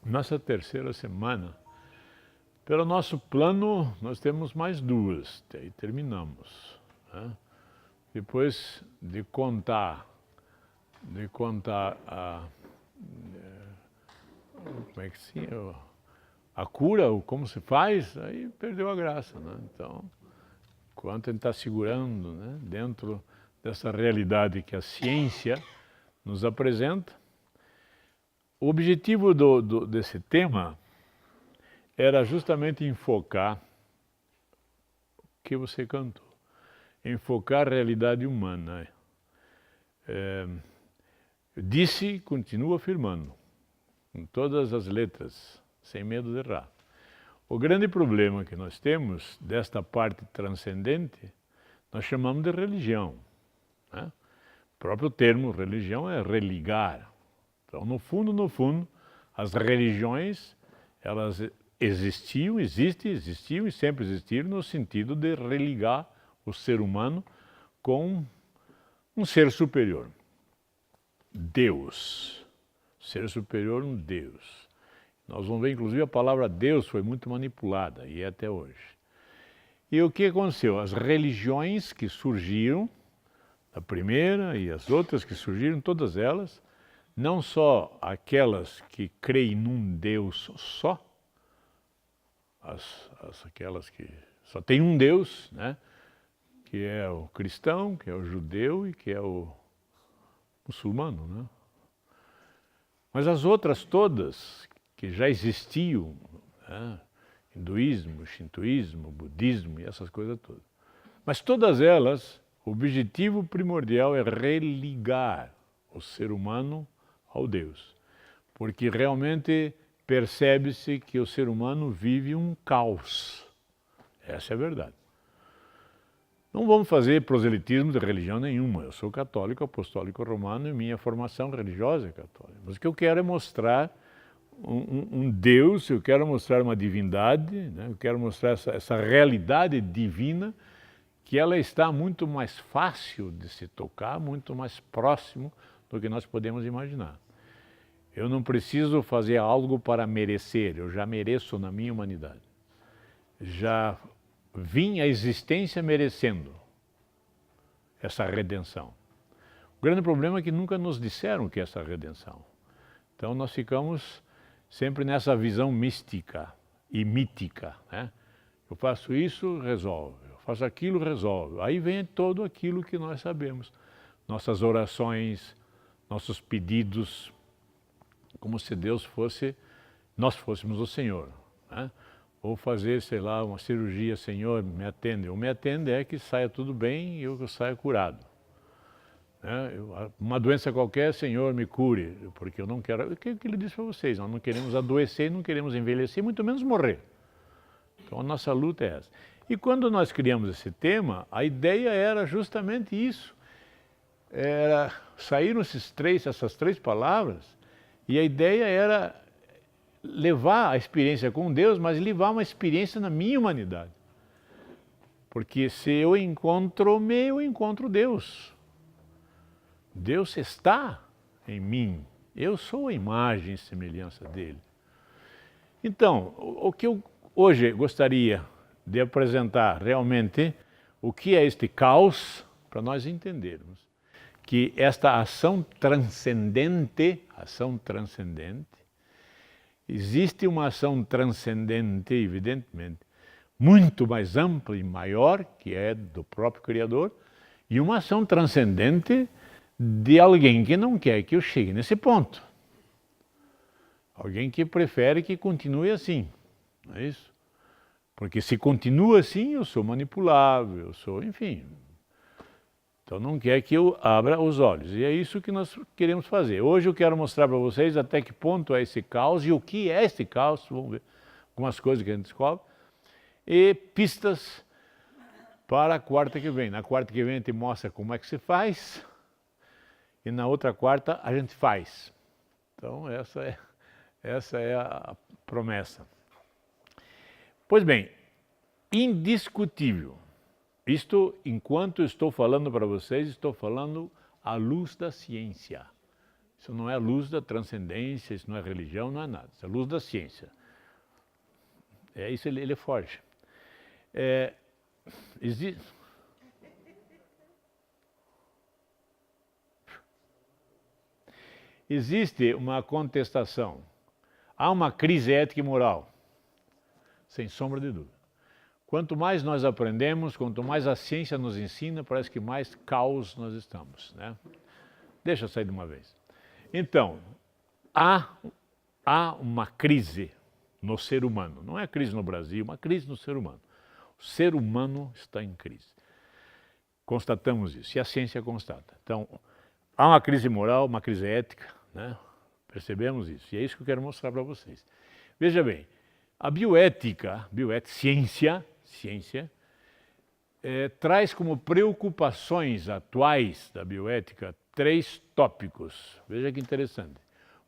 Nossa terceira semana. Pelo nosso plano, nós temos mais duas, aí terminamos, né? Depois de contar como é que sim, a cura, como se faz, aí perdeu a graça, né? Então, enquanto a gente está segurando, né, dentro dessa realidade que a ciência nos apresenta, o objetivo desse tema era justamente enfocar o que você cantou, enfocar a realidade humana. Disse e continuo afirmando, com todas as letras, sem medo de errar. O grande problema que nós temos desta parte transcendente, nós chamamos de religião, né? O próprio termo religião é religar. Então, no fundo, as religiões, elas existiam e sempre existiram no sentido de religar o ser humano com um ser superior. Deus. Ser superior, um Deus. Nós vamos ver, inclusive, a palavra Deus foi muito manipulada, e é até hoje. E o que aconteceu? As religiões que surgiram, a primeira e as outras que surgiram, todas elas, não só aquelas que creem num Deus só, aquelas que só tem um Deus, né? Que é o cristão, que é o judeu e que é o muçulmano, né? Mas as outras todas que já existiam, né? Hinduísmo, shintoísmo, budismo e essas coisas todas. Mas todas elas, o objetivo primordial é religar o ser humano ao Deus. Porque realmente percebe-se que o ser humano vive um caos. Essa é a verdade. Não vamos fazer proselitismo de religião nenhuma. Eu sou católico, apostólico romano e minha formação religiosa é católica. Mas o que eu quero é mostrar um Deus, eu quero mostrar uma divindade, né? Eu quero mostrar essa realidade divina, que ela está muito mais fácil de se tocar, muito mais próximo do que nós podemos imaginar. Eu não preciso fazer algo para merecer, eu já mereço na minha humanidade. Já vim à existência merecendo essa redenção. O grande problema é que nunca nos disseram o que é essa redenção. Então nós ficamos sempre nessa visão mística e mítica, né? Eu faço isso, resolve. Eu faço aquilo, resolve. Aí vem todo aquilo que nós sabemos. Nossas orações, nossos pedidos, como se Deus fosse, nós fôssemos o Senhor, né? Ou fazer, sei lá, uma cirurgia, Senhor, me atende. O me atende é que saia tudo bem e eu saia curado. Né? Uma doença qualquer, Senhor, me cure, porque eu não quero... O que ele disse para vocês? Nós não queremos adoecer, não queremos envelhecer, muito menos morrer. Então a nossa luta é essa. E quando nós criamos esse tema, a ideia era justamente isso. Saíram essas três palavras, e a ideia era levar a experiência com Deus, mas levar uma experiência na minha humanidade. Porque se eu encontro eu encontro Deus. Deus está em mim. Eu sou a imagem e semelhança dele. Então, o que eu hoje gostaria de apresentar realmente, o que é este caos, para nós entendermos que esta ação transcendente, existe uma ação transcendente, evidentemente, muito mais ampla e maior, que é do próprio Criador, e uma ação transcendente de alguém que não quer que eu chegue nesse ponto. Alguém que prefere que continue assim, não é isso? Porque se continua assim, eu sou manipulável, eu sou, enfim. Então não quer que eu abra os olhos. E é isso que nós queremos fazer. Hoje eu quero mostrar para vocês até que ponto é esse caos e o que é esse caos. Vamos ver algumas coisas que a gente descobre. E pistas para a quarta que vem. Na quarta que vem a gente mostra como é que se faz. E na outra quarta a gente faz. Então essa é a promessa. Pois bem, indiscutível. Isto, enquanto estou falando para vocês, estou falando à luz da ciência. Isso não é a luz da transcendência, isso não é religião, não é nada. Isso é a luz da ciência. É isso, ele foge. Existe uma contestação. Há uma crise ética e moral, sem sombra de dúvida. Quanto mais nós aprendemos, quanto mais a ciência nos ensina, parece que mais caos nós estamos, né? Deixa eu sair de uma vez. Então, há uma crise no ser humano. Não é crise no Brasil, uma crise no ser humano. O ser humano está em crise. Constatamos isso, e a ciência constata. Então, há uma crise moral, uma crise ética, né? Percebemos isso, e é isso que eu quero mostrar para vocês. Veja bem, a bioética, ciência, traz como preocupações atuais da bioética 3 tópicos. Veja que interessante.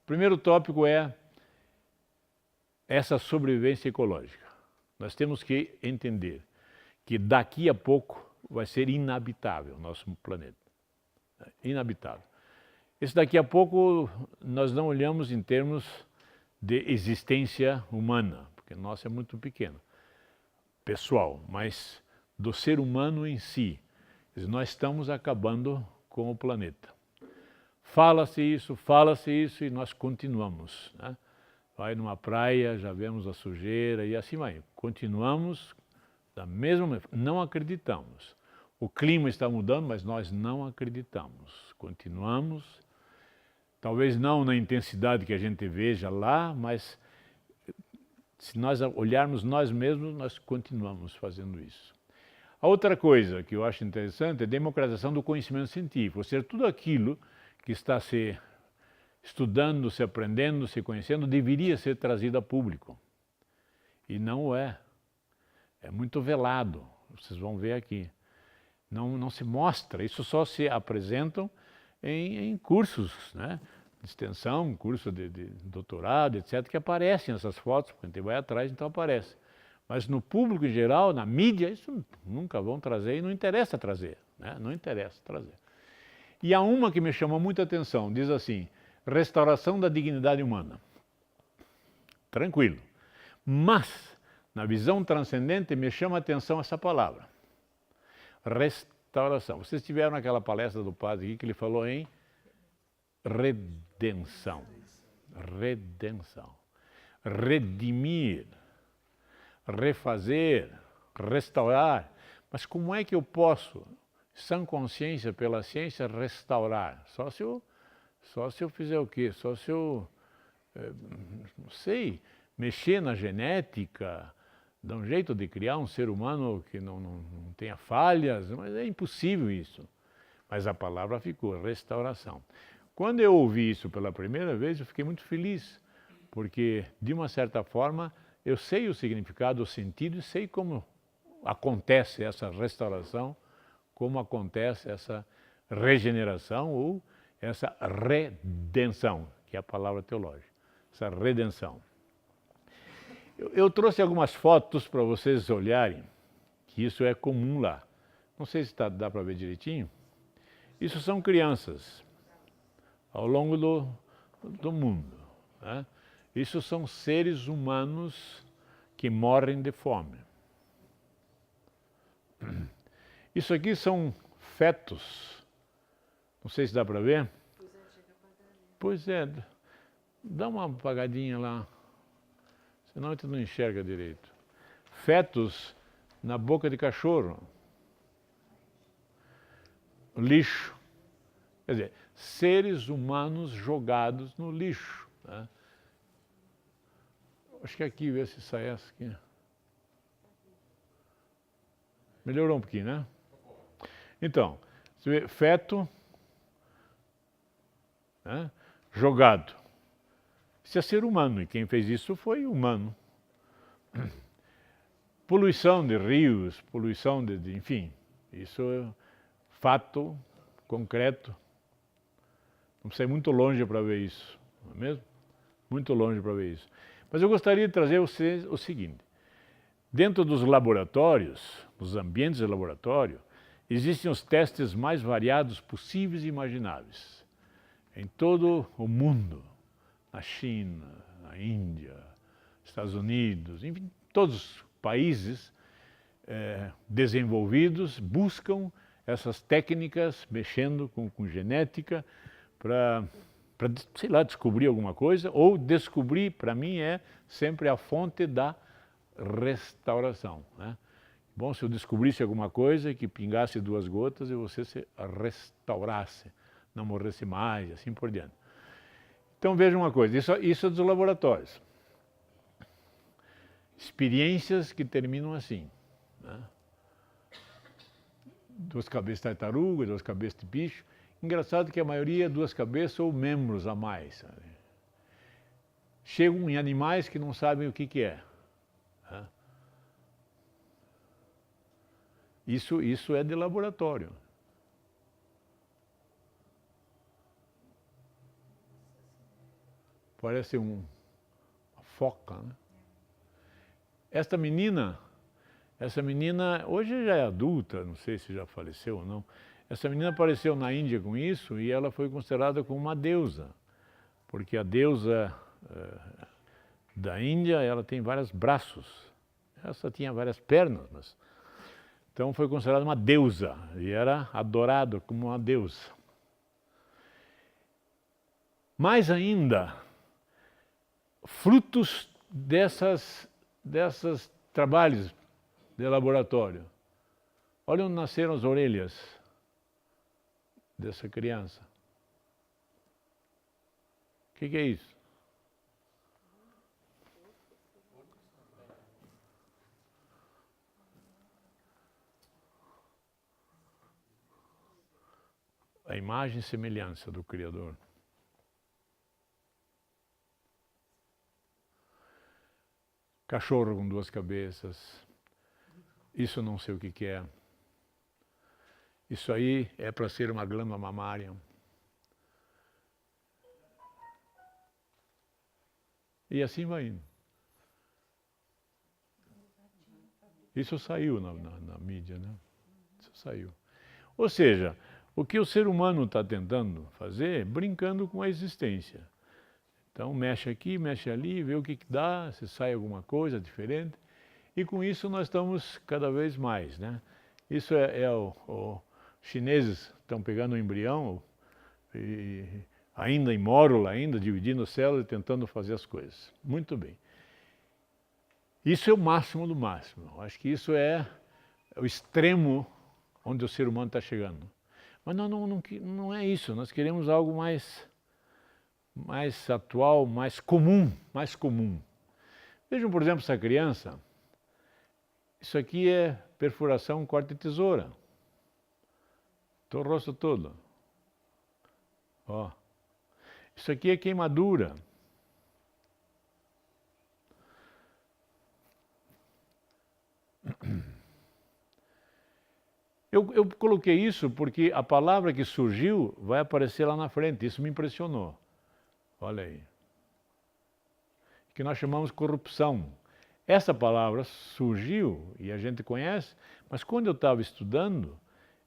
O primeiro tópico é essa sobrevivência ecológica. Nós temos que entender que daqui a pouco vai ser inabitável o nosso planeta. Inabitável. Esse daqui a pouco nós não olhamos em termos de existência humana, porque nossa é muito pequeno, pessoal, mas do ser humano em si. Nós estamos acabando com o planeta. Fala-se isso e nós continuamos, né? Vai numa praia, já vemos a sujeira e assim vai. Continuamos da mesma maneira, não acreditamos. O clima está mudando, mas nós não acreditamos. Continuamos, talvez não na intensidade que a gente veja lá, mas se nós olharmos nós mesmos, nós continuamos fazendo isso. A outra coisa que eu acho interessante é a democratização do conhecimento científico, ou seja, tudo aquilo que está se estudando, se aprendendo, se conhecendo, deveria ser trazido a público. E não é. É muito velado, vocês vão ver aqui. Não se mostra, isso só se apresentam em cursos, né? De extensão, curso de doutorado, etc., que aparecem essas fotos, porque a gente vai atrás, então aparece. Mas no público em geral, na mídia, isso nunca vão trazer e não interessa trazer, né? Não interessa trazer. E há uma que me chamou muita atenção, diz assim, restauração da dignidade humana. Tranquilo. Mas, na visão transcendente, me chama a atenção essa palavra. Restauração. Vocês tiveram aquela palestra do padre aqui que ele falou em redenção. Redenção. Redimir. Refazer. Restaurar. Mas como é que eu posso, sã consciência pela ciência, restaurar? Só se eu fizer o quê? Só se eu, não sei, mexer na genética, dar um jeito de criar um ser humano que não tenha falhas, mas é impossível isso. Mas a palavra ficou, restauração. Quando eu ouvi isso pela primeira vez, eu fiquei muito feliz, porque, de uma certa forma, eu sei o significado, o sentido, e sei como acontece essa restauração, como acontece essa regeneração ou essa redenção, que é a palavra teológica, essa redenção. Eu trouxe algumas fotos para vocês olharem, que isso é comum lá. Não sei se dá para ver direitinho. Isso são crianças ao longo do mundo, né? Isso são seres humanos que morrem de fome. Isso aqui são fetos. Não sei se dá para ver. Pois é, dá uma apagadinha lá, senão a gente não enxerga direito. Fetos na boca de cachorro. Lixo. Quer dizer, seres humanos jogados no lixo, né? Acho que aqui, vê se sai essa aqui. Melhorou um pouquinho, né? Então, você vê, feto, né, jogado. Isso é ser humano, e quem fez isso foi humano. Poluição de rios, poluição enfim, isso é fato concreto. Não precisa ir muito longe para ver isso, não é mesmo? Muito longe para ver isso. Mas eu gostaria de trazer a vocês o seguinte. Dentro dos laboratórios, nos ambientes de laboratório, existem os testes mais variados possíveis e imagináveis. em todo o mundo, na China, na Índia, Estados Unidos, enfim, todos os países desenvolvidos buscam essas técnicas, mexendo com genética, para, sei lá, descobrir alguma coisa, ou descobrir, para mim, é sempre a fonte da restauração, né? Bom, se eu descobrisse alguma coisa que pingasse 2 gotas e você se restaurasse, não morresse mais, assim por diante. Então veja uma coisa, isso é dos laboratórios. Experiências que terminam assim, né? 2 cabeças de tartaruga, 2 cabeças de bicho. Engraçado que a maioria é 2 cabeças ou membros a mais, sabe? Chegam em animais que não sabem o que é, né? Isso é de laboratório. Parece uma foca, né? Essa menina hoje já é adulta, não sei se já faleceu ou não. Essa menina apareceu na Índia com isso e ela foi considerada como uma deusa, porque a deusa da Índia, ela tem vários braços. Essa tinha várias pernas, mas... Então foi considerada uma deusa e era adorada como uma deusa. Mais ainda, frutos desses trabalhos de laboratório. Olha onde nasceram as orelhas dessa criança. O que é isso? A imagem e semelhança do Criador. Cachorro com 2 cabeças. Isso não sei o que é. Isso aí é para ser uma glândula mamária. E assim vai indo. Isso saiu na mídia, né? Isso saiu. Ou seja, o que o ser humano está tentando fazer é brincando com a existência. Então mexe aqui, mexe ali, vê o que dá, se sai alguma coisa diferente. E com isso nós estamos cada vez mais, né? Isso os chineses estão pegando o embrião, e ainda em mórula, ainda dividindo células e tentando fazer as coisas. Muito bem. Isso é o máximo do máximo. Eu acho que isso é o extremo onde o ser humano está chegando. Mas não é isso. Nós queremos algo mais atual, mais comum. Vejam, por exemplo, essa criança. Isso aqui é perfuração, corte de tesoura. O rosto todo. Ó. Isso aqui é queimadura. Eu coloquei isso porque a palavra que surgiu vai aparecer lá na frente. Isso me impressionou. Olha aí. Que nós chamamos corrupção. Essa palavra surgiu e a gente conhece, mas quando eu estava estudando,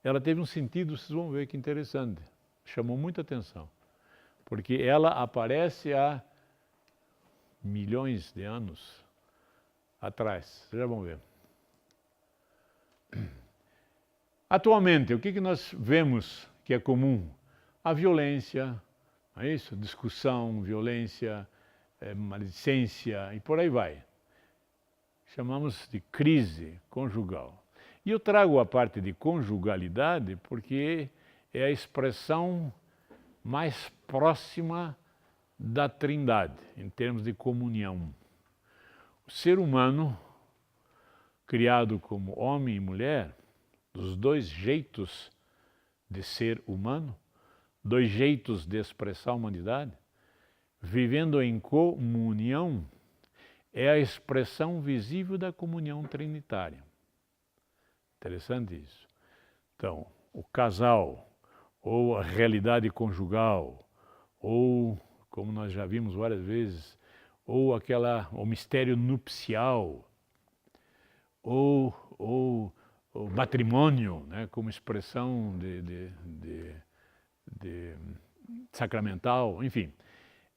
ela teve um sentido, vocês vão ver que interessante. Chamou muita atenção. Porque ela aparece há milhões de anos atrás. Vocês já vão ver. Atualmente, o que nós vemos que é comum? A violência, não é isso? Discussão, violência, maledicência e por aí vai. Chamamos de crise conjugal. E eu trago a parte de conjugalidade porque é a expressão mais próxima da Trindade, em termos de comunhão. O ser humano, criado como homem e mulher, dos 2 jeitos de ser humano, 2 jeitos de expressar a humanidade, vivendo em comunhão, é a expressão visível da comunhão trinitária. Interessante isso. Então, o casal, ou a realidade conjugal, ou, como nós já vimos várias vezes, ou o mistério nupcial, ou o matrimônio, né, como expressão sacramental, enfim.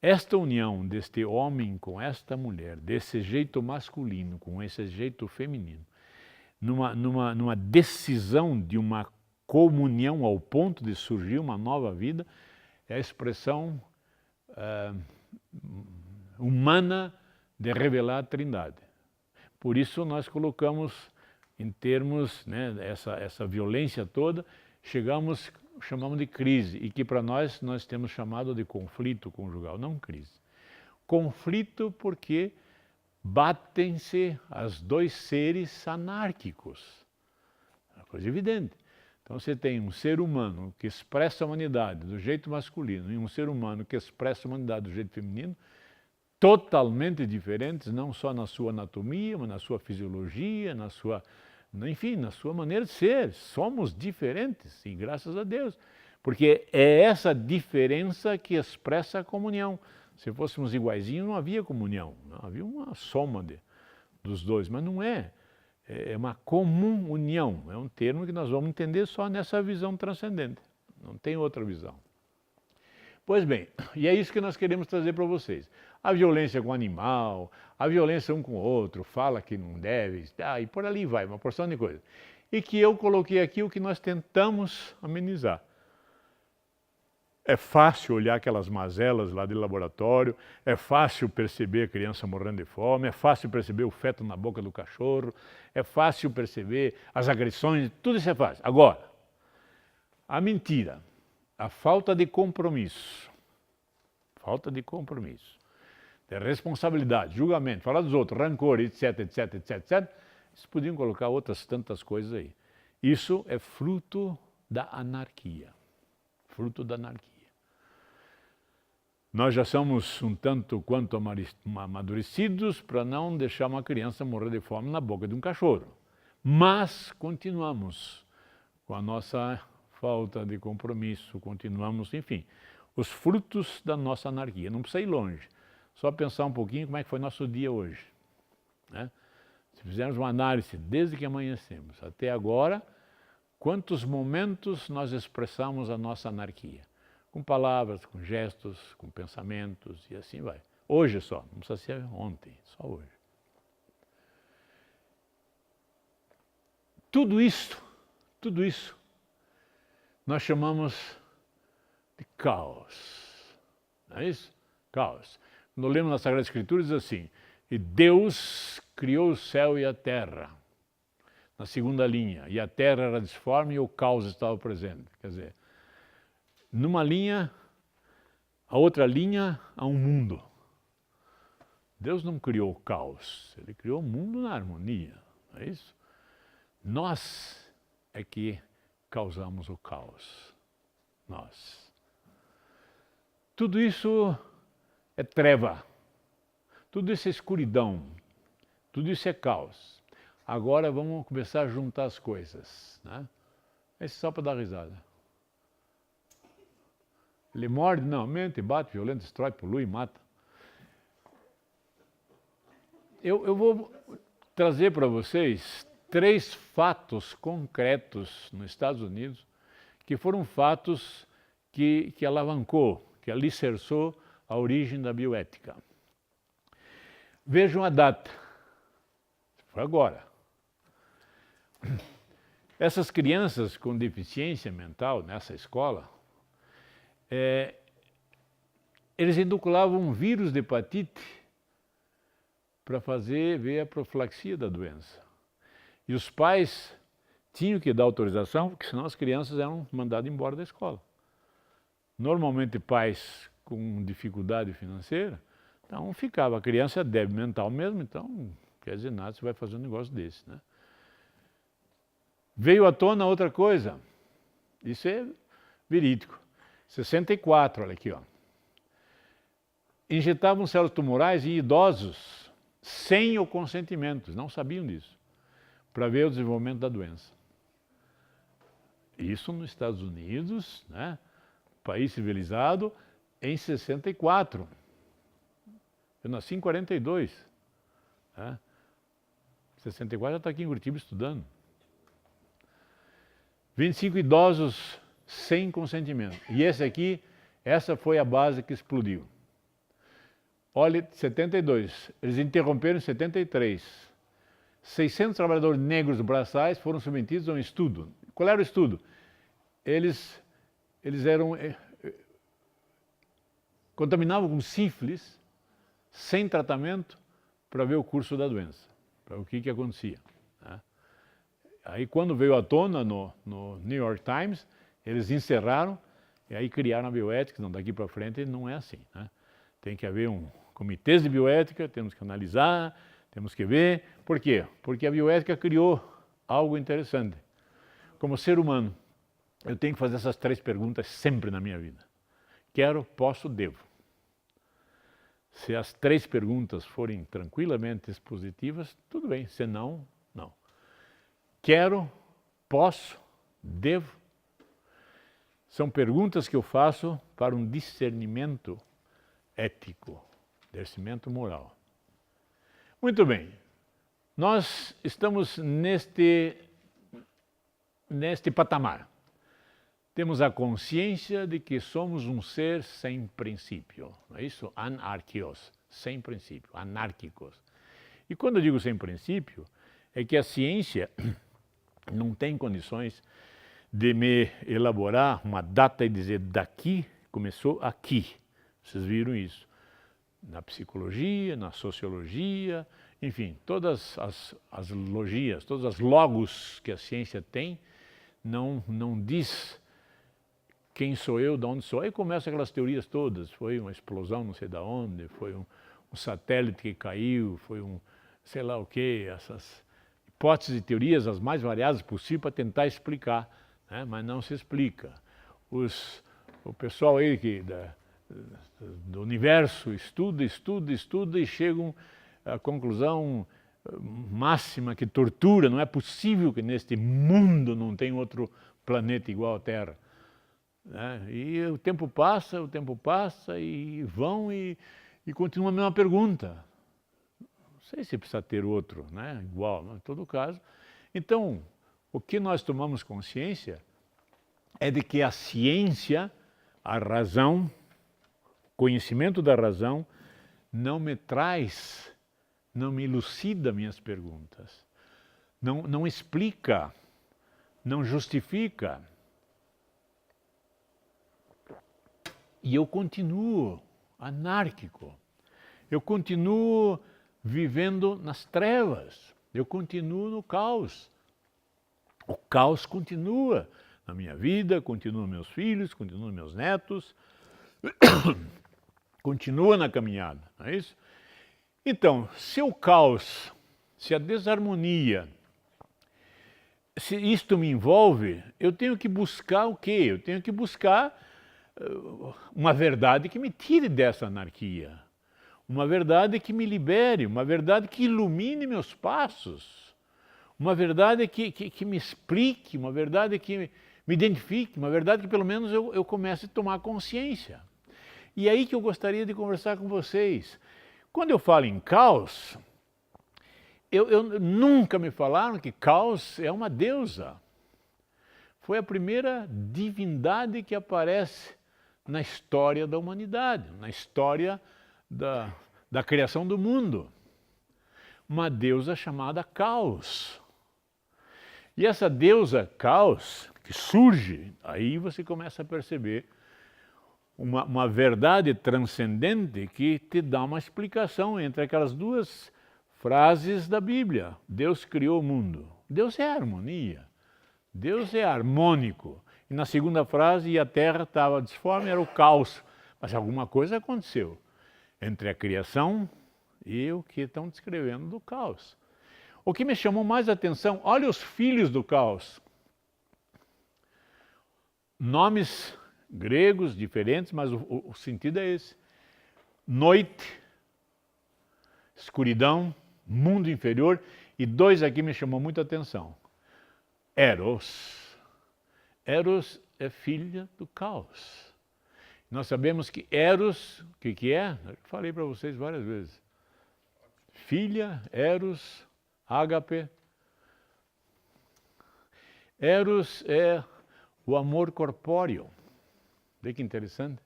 Esta união deste homem com esta mulher, desse jeito masculino com esse jeito feminino, numa decisão de uma comunhão ao ponto de surgir uma nova vida, é a expressão humana de revelar a Trindade. Por isso nós colocamos em termos, né, essa violência toda, chamamos de crise, e que para nós temos chamado de conflito conjugal, não crise. Conflito porque batem-se os dois seres anárquicos. É uma coisa evidente. Então você tem um ser humano que expressa a humanidade do jeito masculino e um ser humano que expressa a humanidade do jeito feminino, totalmente diferentes, não só na sua anatomia, mas na sua fisiologia, enfim, na sua maneira de ser. Somos diferentes, e graças a Deus. Porque é essa diferença que expressa a comunhão. Se fôssemos iguaizinhos, não havia comunhão, não havia uma soma dos dois, mas não é. É uma comum união, é um termo que nós vamos entender só nessa visão transcendente, não tem outra visão. Pois bem, e é isso que nós queremos trazer para vocês. A violência com o animal, a violência um com o outro, fala que não deve, e por ali vai, uma porção de coisa. E que eu coloquei aqui o que nós tentamos amenizar. É fácil olhar aquelas mazelas lá de laboratório, é fácil perceber a criança morrendo de fome, é fácil perceber o feto na boca do cachorro, é fácil perceber as agressões, tudo isso é fácil. Agora, a mentira, a falta de compromisso, de responsabilidade, julgamento, falar dos outros, rancor, etc, etc, etc, etc, eles podiam colocar outras tantas coisas aí. Isso é fruto da anarquia, Nós já somos um tanto quanto amadurecidos para não deixar uma criança morrer de fome na boca de um cachorro. Mas continuamos com a nossa falta de compromisso, continuamos, enfim, os frutos da nossa anarquia. Não precisa ir longe, só pensar um pouquinho como é que foi nosso dia hoje, né? Se fizermos uma análise desde que amanhecemos até agora, quantos momentos nós expressamos a nossa anarquia? Com palavras, com gestos, com pensamentos e assim vai. Hoje só, não precisa ser ontem, só hoje. Tudo isso, nós chamamos de caos. Não é isso? Caos. Quando lemos na Sagrada Escritura diz assim, e Deus criou o céu e a terra. Na segunda linha, e a terra era disforme e o caos estava presente. Quer dizer, numa linha, a outra linha, há um mundo. Deus não criou o caos, Ele criou o mundo na harmonia, não é isso? Nós é que causamos o caos, nós. Tudo isso é treva, tudo isso é escuridão, tudo isso é caos. Agora vamos começar a juntar as coisas, né? Esse é só para dar risada. Ele morde, não, mente, bate, violenta, destrói, polui, mata. Eu vou trazer para vocês 3 fatos concretos nos Estados Unidos que foram fatos que alavancou, que alicerçou a origem da bioética. Vejam a data. Foi agora. Essas crianças com deficiência mental nessa escola, eles inoculavam um vírus de hepatite para ver a profilaxia da doença. E os pais tinham que dar autorização, porque senão as crianças eram mandadas embora da escola. Normalmente pais com dificuldade financeira, então ficava, a criança é débil mental mesmo, então quer dizer nada, você vai fazer um negócio desse, né? Veio à tona outra coisa, isso é verídico. 64, olha aqui, ó. Injetavam células tumorais em idosos sem o consentimento, não sabiam disso, para ver o desenvolvimento da doença. Isso nos Estados Unidos, né? País civilizado, em 64. Eu nasci em 42. Né? 64 já está aqui em Curitiba estudando. 25 idosos sem consentimento. E esse aqui Essa foi a base que explodiu. Olha, 72, eles interromperam em 73. 600 trabalhadores negros braçais foram submetidos a um estudo. Qual era o estudo? Eles eram contaminavam com sífilis, sem tratamento, para ver o curso da doença, para o que acontecia. Né? Aí quando veio à tona no New York Times, eles encerraram e aí criaram a bioética. Não, daqui para frente não é assim. Né? Tem que haver comitês de bioética, temos que analisar, temos que ver. Por quê? Porque a bioética criou algo interessante. Como ser humano, eu tenho que fazer essas 3 perguntas sempre na minha vida. Quero, posso, devo. Se as 3 perguntas forem tranquilamente positivas, tudo bem. Se não, não. Quero, posso, devo. São perguntas que eu faço para um discernimento ético, discernimento moral. Muito bem. Nós estamos neste patamar. Temos a consciência de que somos um ser sem princípio, não é isso? Anarquios, sem princípio, anárquicos. E quando eu digo sem princípio, é que a ciência não tem condições de me elaborar uma data e dizer daqui começou aqui. Vocês viram isso na psicologia, na sociologia, enfim, todas as logias, todas as logos que a ciência tem, não diz quem sou eu, de onde sou. Aí começam aquelas teorias todas, foi uma explosão não sei de onde, foi um satélite que caiu, foi sei lá o quê, essas hipóteses e teorias as mais variadas possíveis para tentar explicar, né? Mas não se explica. O pessoal aí do universo estuda e chegam à conclusão máxima que tortura, não é possível que neste mundo não tenha outro planeta igual à Terra. Né? E o tempo passa e vão e continua a mesma pergunta. Não sei se precisa ter outro, né? Igual, mas em todo caso. Então, o que nós tomamos consciência é de que a ciência, a razão, o conhecimento da razão, não me traz, não me elucida minhas perguntas, não explica, não justifica. E eu continuo anárquico, eu continuo vivendo nas trevas, eu continuo no caos. O caos continua na minha vida, continua nos meus filhos, continua nos meus netos, continua na caminhada, não é isso? Então, se o caos, se a desarmonia, se isto me envolve, eu tenho que buscar o quê? Eu tenho que buscar uma verdade que me tire dessa anarquia, uma verdade que me libere, uma verdade que ilumine meus passos, uma verdade que me explique, uma verdade que me identifique, uma verdade que pelo menos eu comece a tomar consciência. E é aí que eu gostaria de conversar com vocês. Quando eu falo em caos, nunca me falaram que caos é uma deusa. Foi a primeira divindade que aparece na história da humanidade, na história da criação do mundo. Uma deusa chamada Caos. E essa deusa Caos, que surge, aí você começa a perceber uma verdade transcendente que te dá uma explicação entre aquelas 2 frases da Bíblia. Deus criou o mundo. Deus é harmonia. Deus é harmônico. E na segunda frase, e a terra estava disforme, era o caos. Mas alguma coisa aconteceu entre a criação e o que estão descrevendo do caos. O que me chamou mais a atenção, olha os filhos do caos. Nomes gregos diferentes, mas o sentido é esse. Noite, escuridão, mundo inferior, e 2 aqui me chamou muita atenção. Eros. Eros é filha do caos. Nós sabemos que Eros, o que é? Eu falei para vocês várias vezes. Filha, Eros, ágape. Eros é o amor corpóreo. Vê que interessante.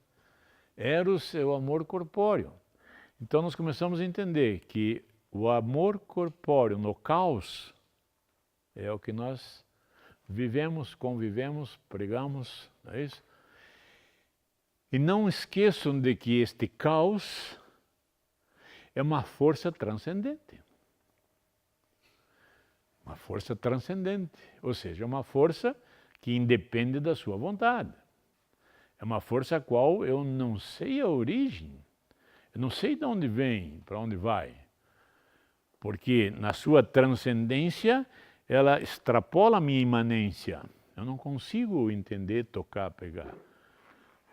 Eros é o amor corpóreo. Então nós começamos a entender que o amor corpóreo no caos é o que nós vivemos, convivemos, pregamos, não é isso? E não esqueçam de que este caos é uma força transcendente. Uma força transcendente, ou seja, uma força que independe da sua vontade. É uma força a qual eu não sei a origem, eu não sei de onde vem, para onde vai. Porque na sua transcendência, ela extrapola a minha imanência. Eu não consigo entender, tocar, pegar.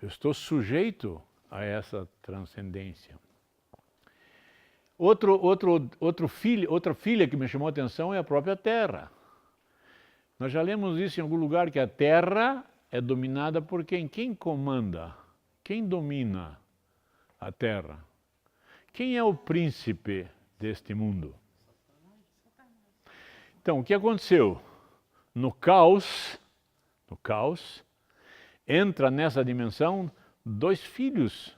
Eu estou sujeito a essa transcendência. Outra filha que me chamou a atenção é a própria Terra. Nós já lemos isso em algum lugar, que a Terra é dominada por quem? Quem comanda? Quem domina a Terra? Quem é o príncipe deste mundo? Então, o que aconteceu? No caos, entra nessa dimensão dois filhos.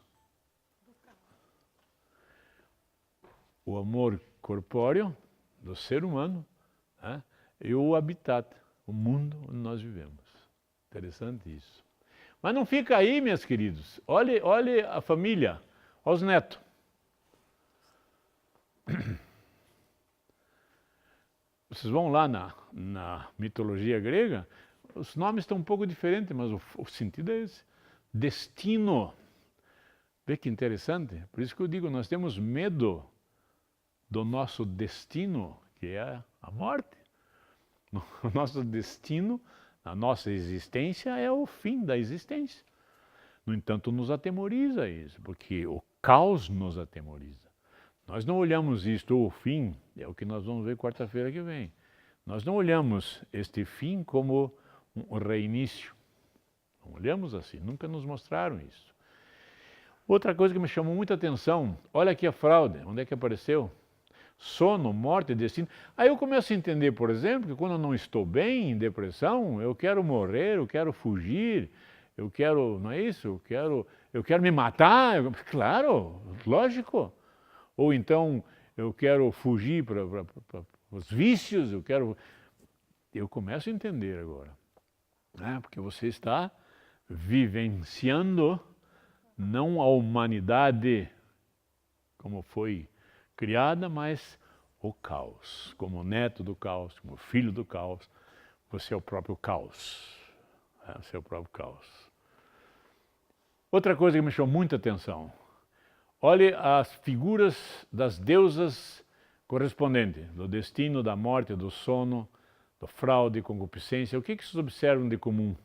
O amor corpóreo do ser humano, né, e o habitat, o mundo onde nós vivemos. Interessante isso. Mas não fica aí, meus queridos. Olhe a família, olha os netos. Vocês vão lá na mitologia grega, os nomes estão um pouco diferentes, mas o sentido é esse. Destino. Vê que interessante? Por isso que eu digo, nós temos medo do nosso destino, que é a morte. O nosso destino, a nossa existência é o fim da existência. No entanto, nos atemoriza isso, porque o caos nos atemoriza. Nós não olhamos isto, o fim, é o que nós vamos ver quarta-feira que vem. Nós não olhamos este fim como um reinício. Não olhamos assim, nunca nos mostraram isso. Outra coisa que me chamou muita atenção, olha aqui a fraude, onde é que apareceu? Sono, morte, destino. Aí eu começo a entender, por exemplo, que quando eu não estou bem, em depressão, eu quero morrer, eu quero fugir, eu quero, não é isso? Eu quero me matar, claro, lógico. Ou então eu quero fugir para os vícios, eu começo a entender agora. Né? Porque você está vivenciando não a humanidade como foi criada, mas o caos. Como neto do caos, como filho do caos, você é o próprio caos. Você é o próprio caos. Outra coisa que me chamou muita atenção. Olhe as figuras das deusas correspondentes, do destino, da morte, do sono, da fraude, concupiscência. O que vocês observam de comum?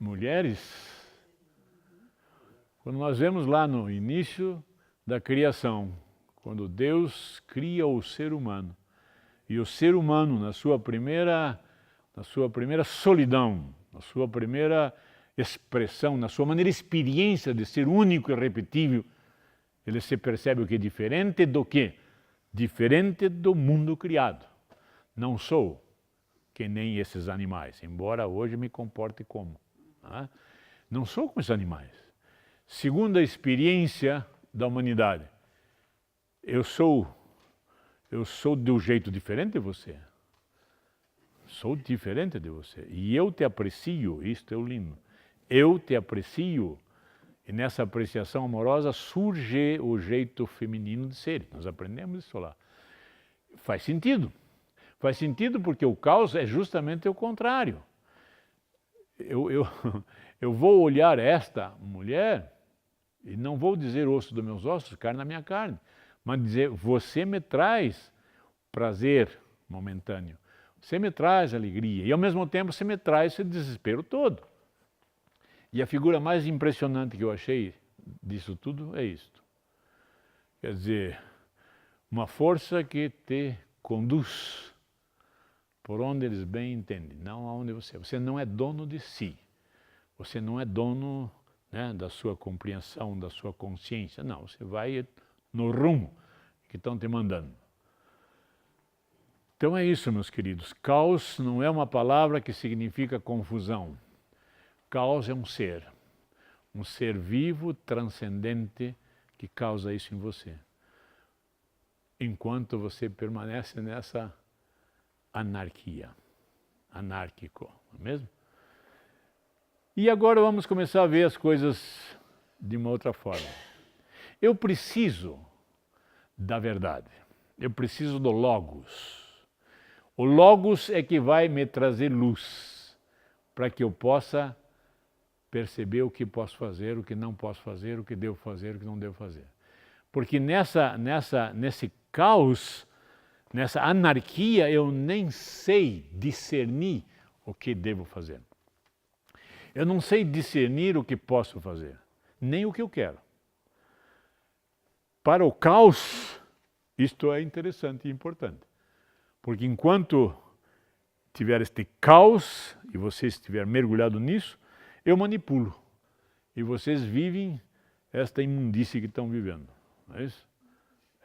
Mulheres. Quando nós vemos lá no início da criação, quando Deus cria o ser humano, e o ser humano na sua primeira solidão, na sua primeira expressão, na sua maneira experiência de ser único e irrepetível, ele se percebe o que é diferente do quê? Diferente do mundo criado. Não sou que nem esses animais, embora hoje me comporte como. Não sou como esses animais. Segundo a experiência da humanidade, eu sou de um jeito diferente de você. Sou diferente de você. E eu te aprecio, isto é o lindo. Eu te aprecio, e nessa apreciação amorosa surge o jeito feminino de ser. Nós aprendemos isso lá. Faz sentido. Faz sentido porque o caos é justamente o contrário. Eu vou olhar esta mulher e não vou dizer osso dos meus ossos, carne da minha carne, mas dizer, você me traz prazer momentâneo, você me traz alegria e ao mesmo tempo você me traz esse desespero todo. E a figura mais impressionante que eu achei disso tudo é isto. Quer dizer, uma força que te conduz por onde eles bem entendem, não aonde você. Você não é dono de si. Você não é dono, né, da sua compreensão, da sua consciência. Não, você vai no rumo que estão te mandando. Então é isso, meus queridos. Caos não é uma palavra que significa confusão. Caos é um ser. um ser vivo, transcendente, que causa isso em você. Enquanto você permanece nessa anarquia, anárquico, não é mesmo? E agora vamos começar a ver as coisas de uma outra forma. Eu preciso da verdade, eu preciso do Logos. O Logos é que vai me trazer luz, para que eu possa perceber o que posso fazer, o que não posso fazer, o que devo fazer, o que não devo fazer. Porque nesse caos, nessa anarquia, eu nem sei discernir o que devo fazer. Eu não sei discernir o que posso fazer, nem o que eu quero. Para o caos, isto é interessante e importante. Porque enquanto tiver este caos, e você estiver mergulhado nisso, eu manipulo. E vocês vivem esta imundície que estão vivendo. Não é isso?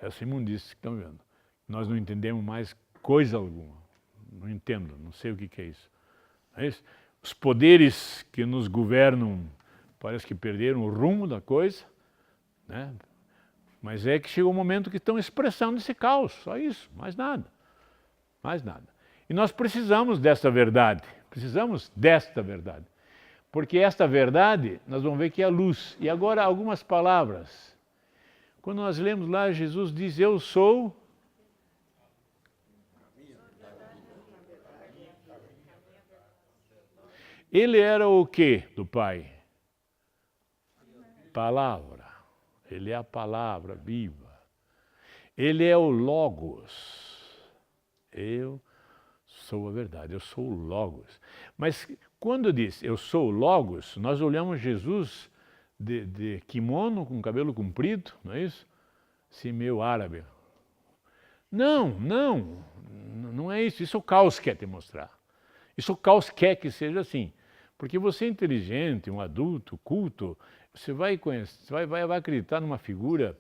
Essa imundície que estão vivendo. Nós não entendemos mais coisa alguma. Não entendo, não sei o que é isso. Não é isso? Os poderes que nos governam parece que perderam o rumo da coisa, né? Mas é que chegou um momento que estão expressando esse caos, só isso, mais nada. Mais nada. E nós precisamos dessa verdade, precisamos desta verdade. Porque esta verdade, nós vamos ver que é a luz. E agora algumas palavras. Quando nós lemos lá, Jesus diz, eu sou... Ele era o quê do Pai? Palavra. Ele é a palavra viva. Ele é o Logos. Eu sou a verdade, eu sou o Logos. Mas quando eu disse eu sou o Logos, nós olhamos Jesus de kimono, com cabelo comprido, não é isso? Assim, meio árabe. Não é isso. Isso o caos quer te mostrar. Isso o caos quer que seja assim. Porque você é inteligente, um adulto, culto, você vai conhecer, vai acreditar numa figura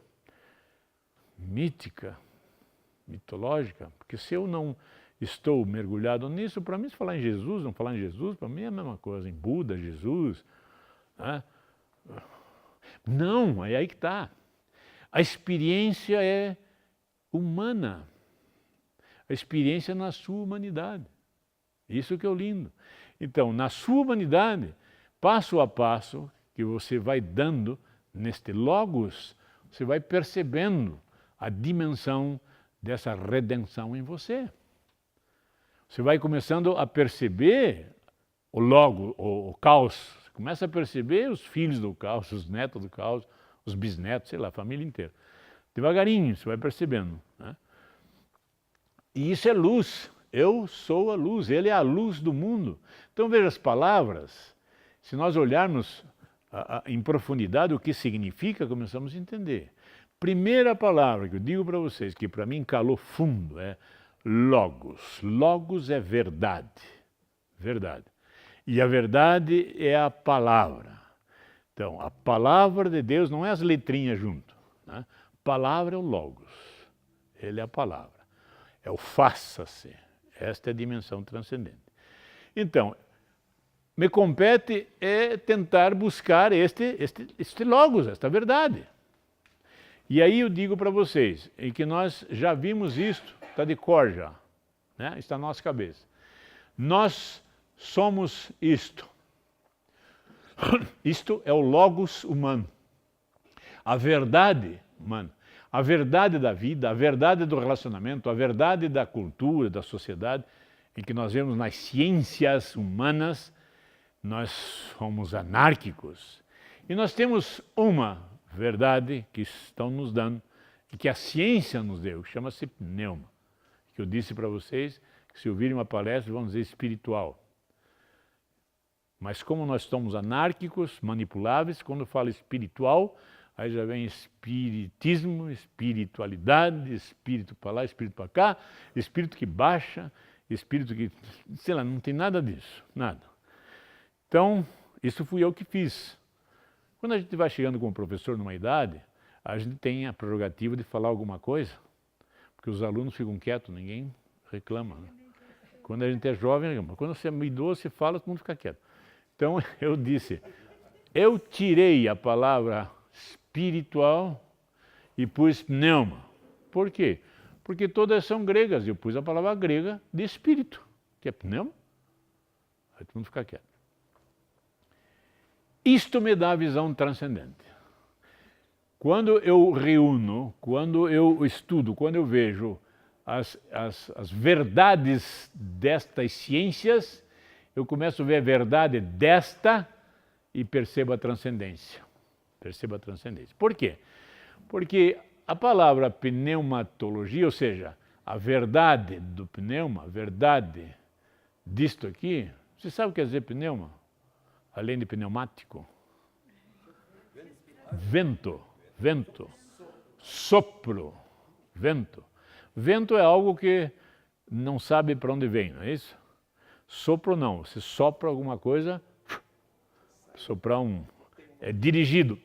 mítica, mitológica, porque se eu não estou mergulhado nisso, para mim, se falar em Jesus, não falar em Jesus, para mim é a mesma coisa, em Buda, Jesus, né? Não, é aí que está. A experiência é humana, a experiência na sua humanidade, isso que é o lindo. Então, na sua humanidade, passo a passo que você vai dando neste Logos, você vai percebendo a dimensão dessa redenção em você. Você vai começando a perceber o Logos, o caos. Você começa a perceber os filhos do caos, os netos do caos, os bisnetos, sei lá, a família inteira. Devagarinho, você vai percebendo, né? E isso é luz. Eu sou a luz, ele é a luz do mundo. Então veja as palavras, se nós olharmos em profundidade o que significa, começamos a entender. Primeira palavra que eu digo para vocês, que para mim calou fundo, é Logos. Logos é verdade. Verdade. E a verdade é a palavra. Então, a palavra de Deus não é as letrinhas junto, né? Palavra é o Logos. Ele é a palavra. É o faça-se. Esta é a dimensão transcendente. Então, me compete é tentar buscar este Logos, esta verdade. E aí eu digo para vocês, em que nós já vimos isto, está de cor já, né? Está na nossa cabeça. Nós somos isto. Isto é o Logos humano. A verdade humana. A verdade da vida, a verdade do relacionamento, a verdade da cultura, da sociedade, em que nós vemos nas ciências humanas, nós somos anárquicos. E nós temos uma verdade que estão nos dando, e que a ciência nos deu, que chama-se pneuma. Que eu disse para vocês, que se ouvirem uma palestra, vão dizer espiritual. Mas como nós somos anárquicos, manipuláveis, quando eu falo espiritual, aí já vem espiritismo, espiritualidade, espírito para lá, espírito para cá, espírito que baixa, espírito que, sei lá, não tem nada disso, nada. Então, isso fui eu que fiz. Quando a gente vai chegando como professor numa idade, a gente tem a prerrogativa de falar alguma coisa, porque os alunos ficam quietos, ninguém reclama, né? Quando a gente é jovem, quando você é idoso, você fala, todo mundo fica quieto. Então, eu disse, eu tirei a palavra espiritual e pus pneuma. Por quê? Porque todas são gregas. Eu pus a palavra grega de espírito, que é pneuma. Aí todo mundo fica quieto. Isto me dá a visão transcendente. Quando eu reúno, quando eu estudo, quando eu vejo as verdades destas ciências, eu começo a ver a verdade desta e percebo a transcendência. Percebo a transcendência. Por quê? Porque a palavra pneumatologia, ou seja, a verdade do pneuma, a verdade disto aqui, você sabe o que quer dizer pneuma? Além de pneumático? Vento, vento, sopro, vento. Vento é algo que não sabe para onde vem, não é isso? Sopro não, você sopra alguma coisa, soprar é dirigido.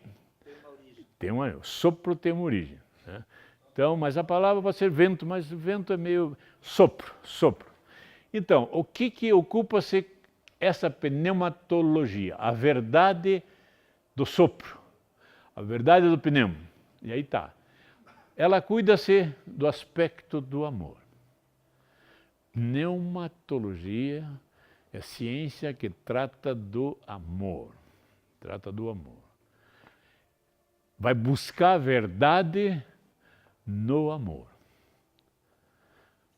Sopro tem uma origem. Né? Então, mas a palavra pode ser vento, mas vento é meio sopro, sopro. Então, o que ocupa-se essa pneumatologia? A verdade do sopro, a verdade do pneuma. E aí está. Ela cuida-se do aspecto do amor. Pneumatologia é ciência que trata do amor. Trata do amor. Vai buscar a verdade no amor.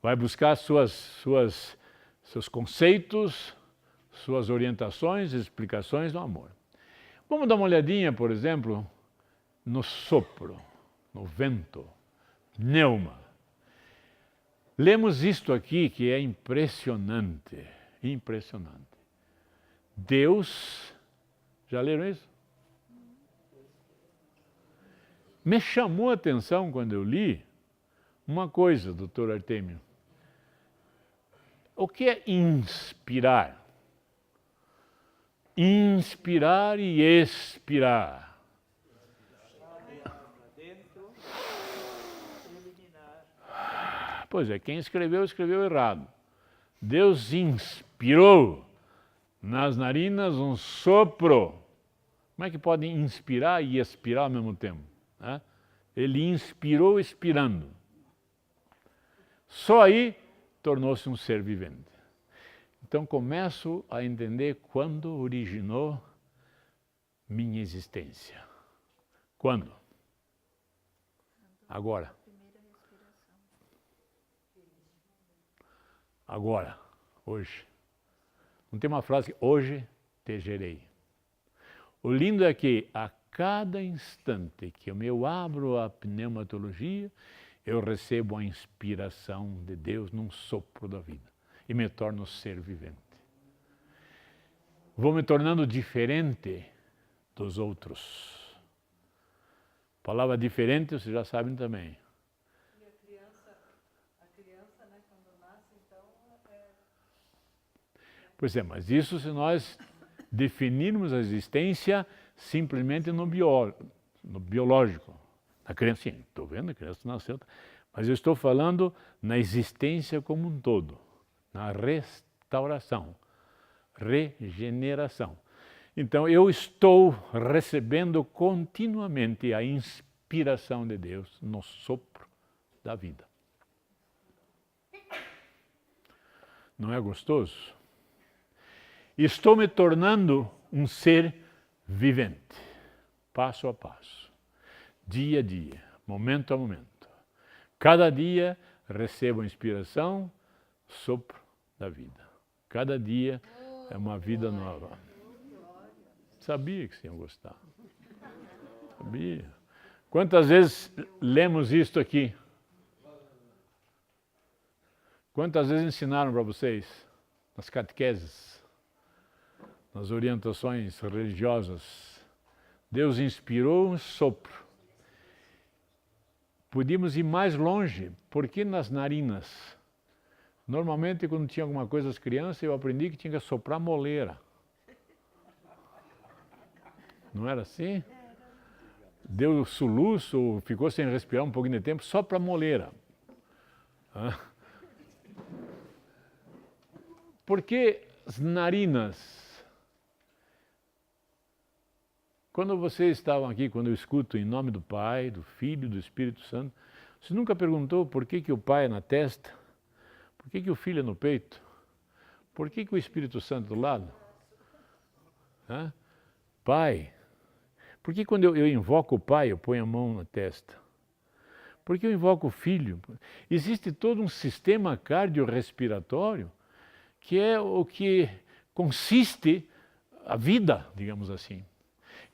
Vai buscar seus conceitos, suas orientações, explicações no amor. Vamos dar uma olhadinha, por exemplo, no sopro, no vento, pneuma. Lemos isto aqui que é impressionante, impressionante. Deus, já leram isso? Me chamou a atenção quando eu li uma coisa, doutor Artêmio. O que é inspirar? Inspirar e expirar. Pois é, quem escreveu, escreveu errado. Deus inspirou nas narinas um sopro. Como é que pode inspirar e expirar ao mesmo tempo? Né? Ele inspirou expirando. Só aí tornou-se um ser vivente. Então começo a entender quando originou minha existência. Quando? Agora. Agora, hoje. Não tem uma frase que hoje te gerei. O lindo é que a cada instante que eu abro a pneumatologia, eu recebo a inspiração de Deus num sopro da vida e me torno ser vivente. Vou me tornando diferente dos outros. A palavra diferente vocês já sabem também. E a criança, né, quando nasce, então Pois é, mas isso se nós definirmos a existência simplesmente no biológico. A criança, sim, estou vendo, a criança nasceu, mas eu estou falando na existência como um todo, na restauração, regeneração. Então eu estou recebendo continuamente a inspiração de Deus no sopro da vida. Não é gostoso? Estou me tornando um ser vivente, passo a passo, dia a dia, momento a momento. Cada dia recebo a inspiração, sopro da vida. Cada dia é uma vida nova. Sabia que vocês iam gostar. Sabia. Quantas vezes lemos isto aqui? Quantas vezes ensinaram para vocês? Nas catequeses, nas orientações religiosas. Deus inspirou um sopro. Podíamos ir mais longe, porque nas narinas? Normalmente, quando tinha alguma coisa às crianças, eu aprendi que tinha que soprar moleira. Não era assim? Deu soluço, ficou sem respirar um pouquinho de tempo, só para moleira. Porque as narinas Quando vocês estavam aqui, quando eu escuto em nome do Pai, do Filho e do Espírito Santo, você nunca perguntou por que o Pai é na testa? Por que o Filho é no peito? Por que o Espírito Santo do lado? Hã? Pai. Por que quando eu invoco o Pai, eu ponho a mão na testa? Por que eu invoco o Filho? Existe todo um sistema cardiorrespiratório que é o que consiste a vida, digamos assim.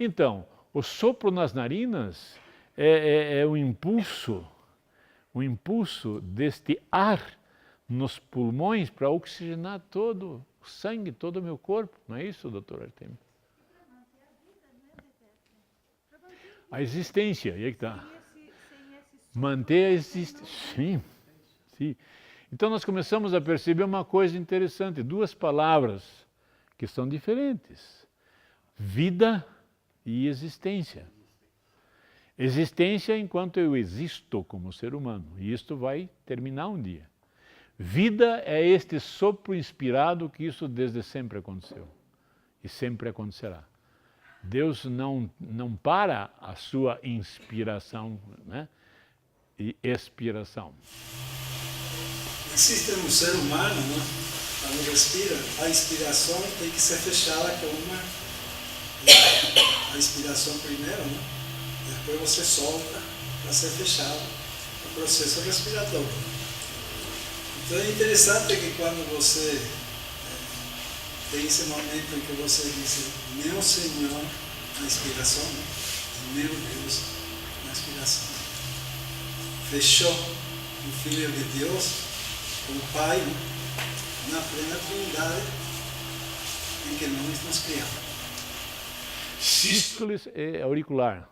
Então, o sopro nas narinas é um impulso deste ar nos pulmões para oxigenar todo o sangue, todo o meu corpo. Não é isso, doutor Artemio? A existência, e aí que está. Manter a existência. Sim, sim. Então nós começamos a perceber uma coisa interessante, duas palavras que são diferentes. Vida e existência. Existência enquanto eu existo como ser humano, e isto vai terminar um dia. Vida é este sopro inspirado que isso desde sempre aconteceu e sempre acontecerá. Deus não para a sua inspiração, né? E expiração. Existe no ser humano, né? Quando respira, a inspiração tem que ser fechada com a inspiração primeiro, né? Depois você solta para ser fechado o processo respiratório. Então é interessante que quando você tem esse momento em que você diz meu Senhor na inspiração, né? Meu Deus na expiração. Fechou o Filho de Deus com o Pai, né? Na plena trindade em que nós nos criamos. Sístole é auricular,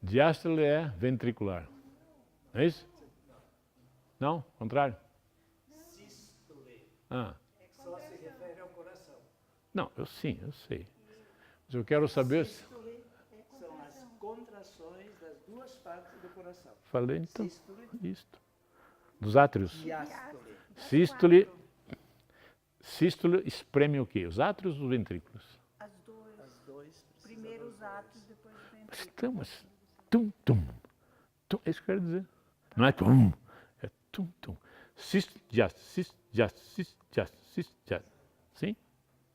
diástole é ventricular. É isso? Não? Contrário? Sístole Só se refere ao coração. Não, eu sei. Mas eu quero saber... Sístole são as contrações das duas partes do coração. Falei então, Sístole isto. Dos átrios. Diástole. Sístole espreme o quê? Os átrios ou os ventrículos? As dois. Primeiro os atos, depois os ventrículos. Mas tum, tum. É isso que eu quero dizer. Não é tum, é tum, tum. Sístole. Sim?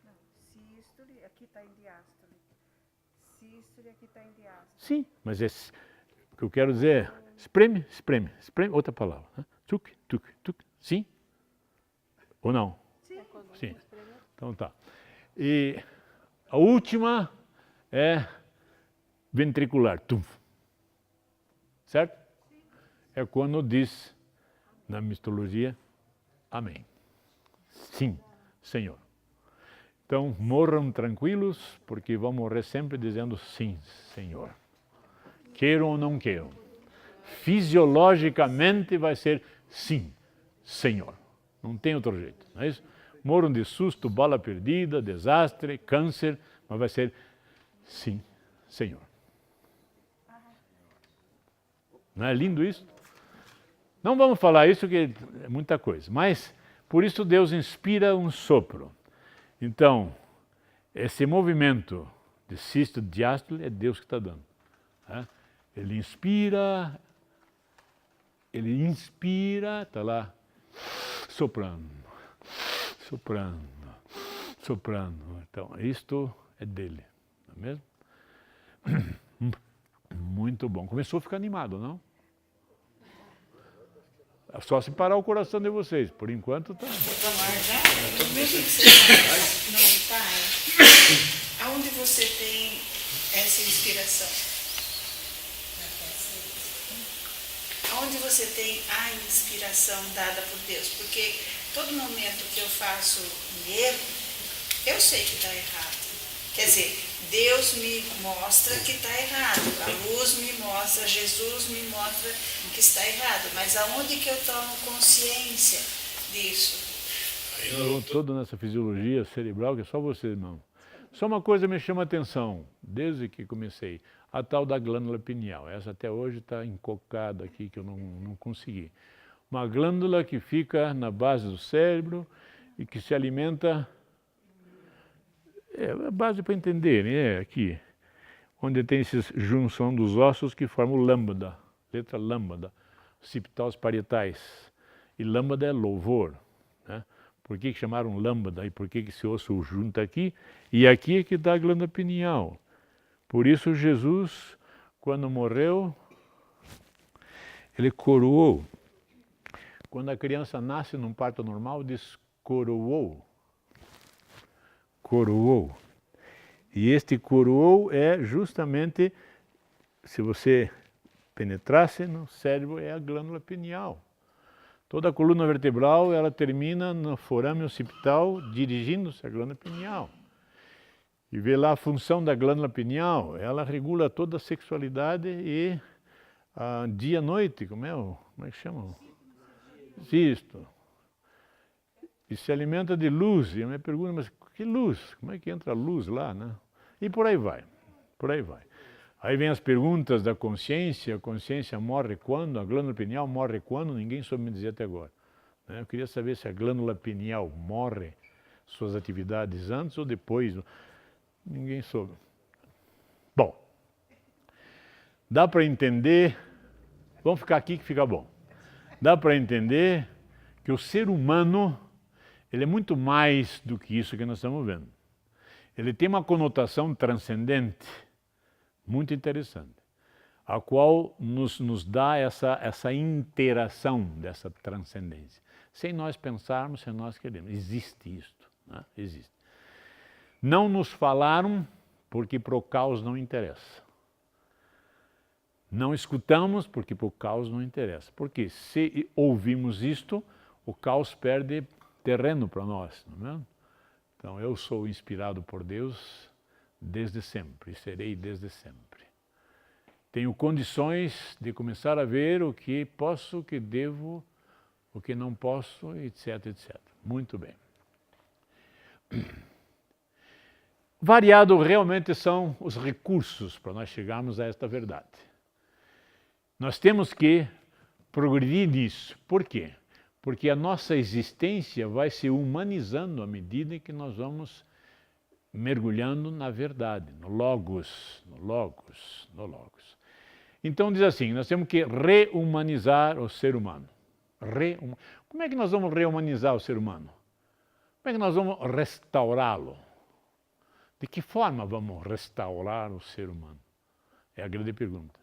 Não, sístole, aqui está em diástole. Sístole, aqui está em diástole. Sim, mas o que eu quero dizer é espreme, outra palavra. Né? Tuk. Sim? Ou não? Sim. Então tá. E a última é ventricular. Tum. Certo? É quando diz na mistologia, amém. Sim, Senhor. Então morram tranquilos, porque vão morrer sempre dizendo sim, Senhor. Queiram ou não queiram. Fisiologicamente vai ser sim, Senhor. Não tem outro jeito, não é isso? Morram de susto, bala perdida, desastre, câncer, mas vai ser sim, Senhor. Não é lindo isso? Não vamos falar isso, que é muita coisa, mas por isso Deus inspira um sopro. Então, esse movimento de sístole, diástole, é Deus que está dando. Tá? Ele inspira, está lá soprando. Então, isto é dele, não é mesmo? Muito bom. Começou a ficar animado, não? É só se parar o coração de vocês. Por enquanto está. Mesmo que você faz no Pai, aonde você tem essa inspiração? Aonde você tem a inspiração dada por Deus? Porque todo momento que eu faço um erro, eu sei que está errado. Quer dizer, Deus me mostra que está errado, a luz me mostra, Jesus me mostra que está errado. Mas aonde que eu tomo consciência disso? Todo nessa fisiologia cerebral que é só você, irmão. Só uma coisa me chama a atenção, desde que comecei, a tal da glândula pineal. Essa até hoje está encocada aqui, que eu não consegui. Uma glândula que fica na base do cérebro e que se alimenta... É a base para entender, né? Aqui. onde tem essa junção dos ossos que formam o lambda, letra lambda, occipitais parietais. E lambda é louvor, né? Por que chamaram lambda e por que esse osso junta aqui? E aqui é que dá a glândula pineal. Por isso Jesus, quando morreu, ele coroou. Quando a criança nasce num parto normal, diz coroou. Coroou. E este coroou é justamente, se você penetrasse no cérebro, é a glândula pineal. Toda a coluna vertebral, ela termina no forame occipital, dirigindo-se à glândula pineal. E vê lá a função da glândula pineal, ela regula toda a sexualidade e a dia e noite, como é que chama? Isto. E se alimenta de luz. E eu me pergunto, mas que luz? Como é que entra a luz lá, né? E por aí vai, por aí vai. Aí vem as perguntas da consciência, a consciência morre quando? A glândula pineal morre quando? Ninguém soube me dizer até agora. Eu queria saber se a glândula pineal morre suas atividades antes ou depois. Ninguém soube. Bom, dá para entender, vamos ficar aqui que fica bom. Dá para entender que o ser humano, ele é muito mais do que isso que nós estamos vendo. Ele tem uma conotação transcendente, muito interessante, a qual nos dá essa interação dessa transcendência. Sem nós pensarmos, sem nós queremos. Existe isto, né? Existe. Não nos falaram porque para o caos não interessa. Não escutamos porque para o caos não interessa. Porque se ouvimos isto, o caos perde terreno para nós, não é? Então eu sou inspirado por Deus desde sempre e serei desde sempre. Tenho condições de começar a ver o que posso, o que devo, o que não posso, etc, etc. Muito bem. Variado realmente são os recursos para nós chegarmos a esta verdade. Nós temos que progredir nisso. Por quê? Porque a nossa existência vai se humanizando à medida que nós vamos mergulhando na verdade, no logos, no logos, no logos. Então diz assim, nós temos que rehumanizar o ser humano. Como é que nós vamos rehumanizar o ser humano? Como é que nós vamos restaurá-lo? De que forma vamos restaurar o ser humano? É a grande pergunta.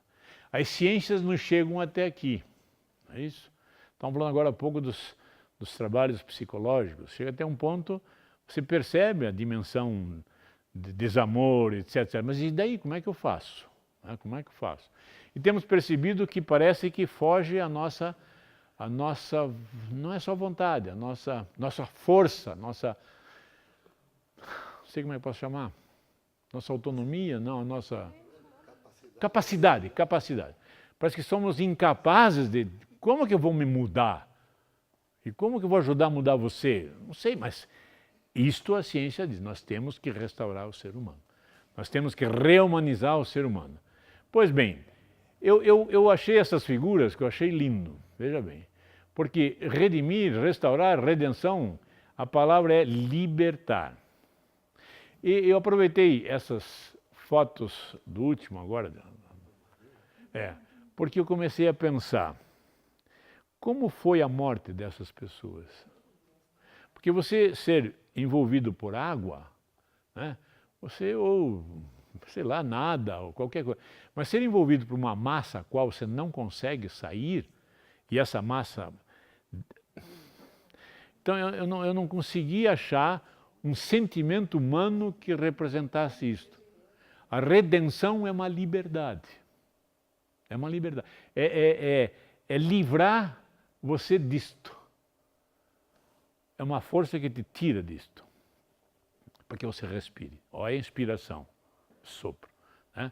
As ciências nos chegam até aqui, não é isso? Estamos falando agora há pouco dos trabalhos psicológicos. Chega até um ponto, você percebe a dimensão de desamor, etc. Mas e daí, como é que eu faço? Como é que eu faço? E temos percebido que parece que foge a nossa, não é só vontade, a nossa força, não sei como é que eu posso chamar, nossa autonomia, não, a nossa capacidade. Parece que somos incapazes de, como que eu vou me mudar? E como que eu vou ajudar a mudar você? Não sei, mas isto a ciência diz, nós temos que restaurar o ser humano. Nós temos que rehumanizar o ser humano. Pois bem, eu achei essas figuras que eu achei lindo, veja bem. Porque redimir, restaurar, redenção, a palavra é libertar. E eu aproveitei essas fotos do último agora, porque eu comecei a pensar, como foi a morte dessas pessoas? Porque você ser envolvido por água, né, você ou, sei lá, nada, ou qualquer coisa, mas ser envolvido por uma massa a qual você não consegue sair, e essa massa... Então eu não consegui achar um sentimento humano que representasse isto. A redenção é uma liberdade. É uma liberdade. É livrar você disto. É uma força que te tira disto. Para que você respire. Olha a inspiração. Sopro. Né?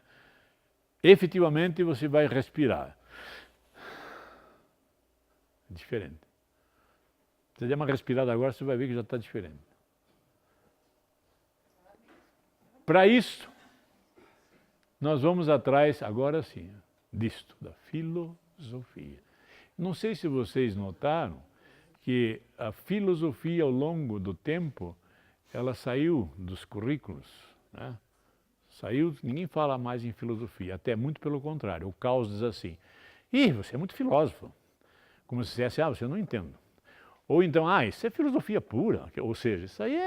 Efetivamente você vai respirar. Diferente. Você der uma respirada agora, você vai ver que já está diferente. Para isso, nós vamos atrás, agora sim, disto, da filosofia. Não sei se vocês notaram que a filosofia ao longo do tempo, ela saiu dos currículos, né? Saiu, ninguém fala mais em filosofia, até muito pelo contrário. O Caos diz assim, ih, você é muito filósofo. Como se dissesse, você não entende. Ou então, isso é filosofia pura. Ou seja, isso aí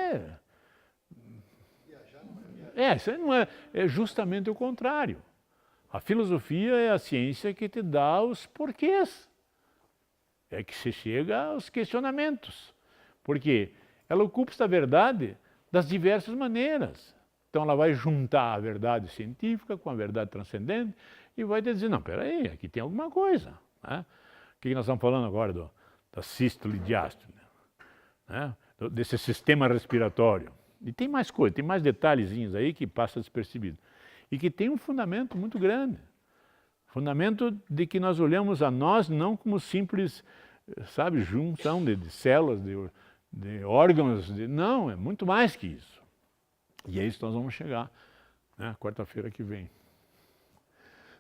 isso aí não é justamente o contrário. A filosofia é a ciência que te dá os porquês. É que se chega aos questionamentos. Por quê? Ela ocupa essa verdade das diversas maneiras. Então ela vai juntar a verdade científica com a verdade transcendente e vai dizer, não, peraí, aqui tem alguma coisa. Né? O que nós estamos falando agora da sístole e diástole, né? Desse sistema respiratório. E tem mais coisa, tem mais detalhezinhos aí que passa despercebido. E que tem um fundamento muito grande. Fundamento de que nós olhamos a nós não como simples, junção de células, de órgãos. Não, é muito mais que isso. E é isso que nós vamos chegar, né, quarta-feira que vem.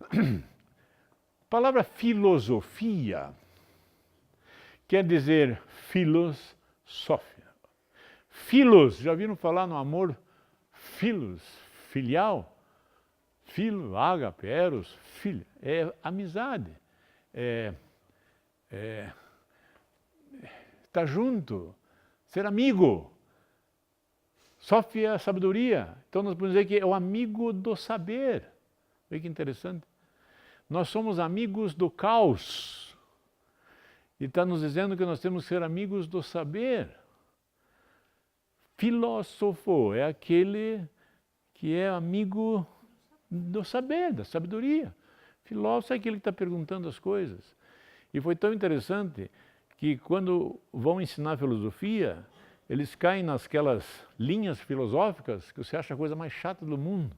A palavra filosofia quer dizer filosófia. Filos, já ouviram falar no amor? Filos, filial. Filo, ágape, eros, filho. É amizade. Estar junto, ser amigo. Sófia, sabedoria. Então nós podemos dizer que é o amigo do saber. Olha que interessante. Nós somos amigos do caos. E está nos dizendo que nós temos que ser amigos do saber. Filósofo é aquele que é amigo do saber, da sabedoria. Filósofo é aquele que está perguntando as coisas. E foi tão interessante que quando vão ensinar filosofia, eles caem nasquelas linhas filosóficas que você acha a coisa mais chata do mundo.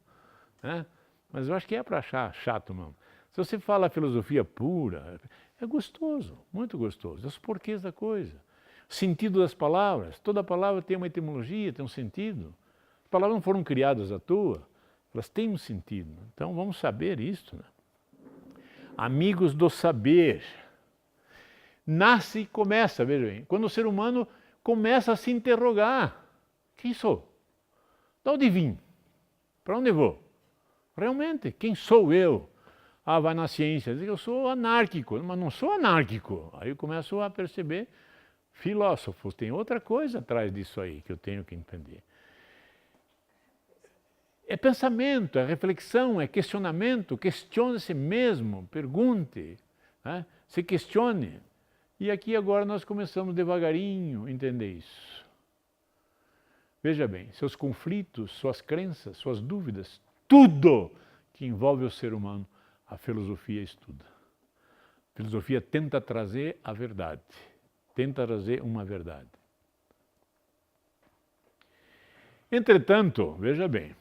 Né? Mas eu acho que é para achar chato mesmo. Se você fala filosofia pura, é gostoso, muito gostoso. É os porquês da coisa. Sentido das palavras. Toda palavra tem uma etimologia, tem um sentido. As palavras não foram criadas à toa, elas têm um sentido. Então vamos saber isso. Né? Amigos do saber. Nasce e começa, veja bem, quando o ser humano começa a se interrogar. Quem sou? De onde vim? Para onde vou? Realmente, quem sou eu? Vai na ciência, diz que eu sou anárquico, mas não sou anárquico. Aí eu começo a perceber, filósofos, tem outra coisa atrás disso aí que eu tenho que entender. É pensamento, é reflexão, é questionamento, questione-se mesmo, pergunte, né? Se questione. E aqui agora nós começamos devagarinho a entender isso. Veja bem, seus conflitos, suas crenças, suas dúvidas, tudo que envolve o ser humano, a filosofia estuda. A filosofia tenta trazer a verdade, tenta trazer uma verdade. Entretanto, veja bem,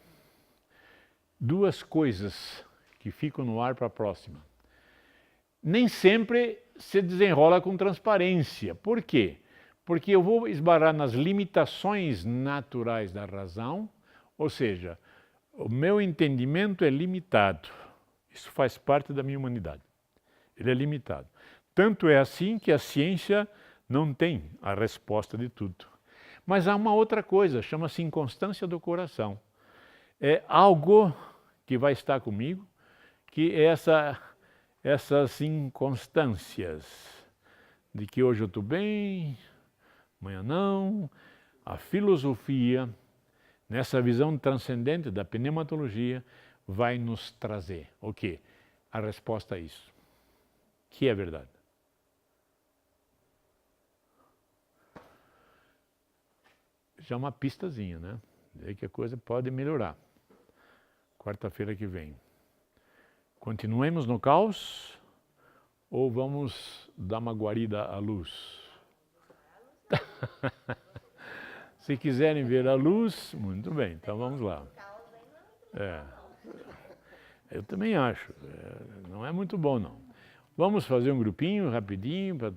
duas coisas que ficam no ar para a próxima. Nem sempre se desenrola com transparência. Por quê? Porque eu vou esbarrar nas limitações naturais da razão, ou seja, o meu entendimento é limitado. Isso faz parte da minha humanidade. Ele é limitado. Tanto é assim que a ciência não tem a resposta de tudo. Mas há uma outra coisa, chama-se inconstância do coração. É algo que vai estar comigo, que é essas inconstâncias, de que hoje eu estou bem, amanhã não. A filosofia, nessa visão transcendente da pneumatologia, vai nos trazer o quê? A resposta a isso, que é verdade. Já uma pistazinha, né? Daí que a coisa pode melhorar. Quarta-feira que vem. Continuemos no caos ou vamos dar uma guarida à luz? Se quiserem ver a luz, muito bem, então vamos lá. Eu também acho, não é muito bom não. Vamos fazer um grupinho rapidinho, para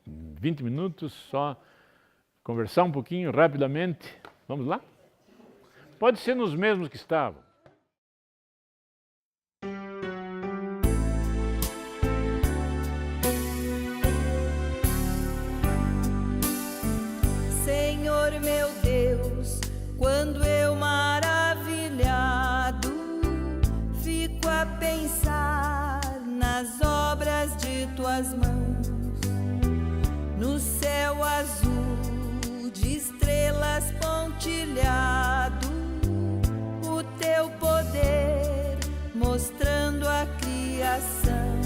20 minutos, só conversar um pouquinho rapidamente. Vamos lá? Pode ser nos mesmos que estavam. Senhor meu Deus, quando eu maravilhado nas obras de tuas mãos, no céu azul de estrelas pontilhado, o teu poder mostrando a criação.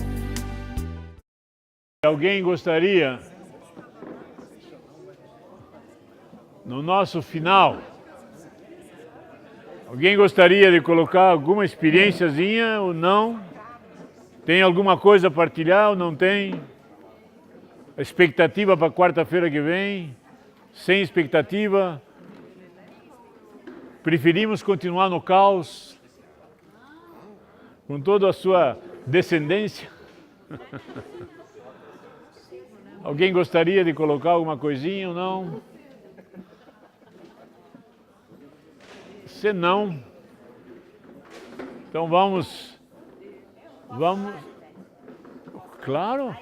Alguém gostaria, no nosso final, alguém gostaria de colocar alguma experiênciazinha ou não? Tem alguma coisa a partilhar ou não tem? A expectativa para quarta-feira que vem? Sem expectativa? Preferimos continuar no caos? Com toda a sua descendência? Alguém gostaria de colocar alguma coisinha ou não? Se não, então vamos, claro,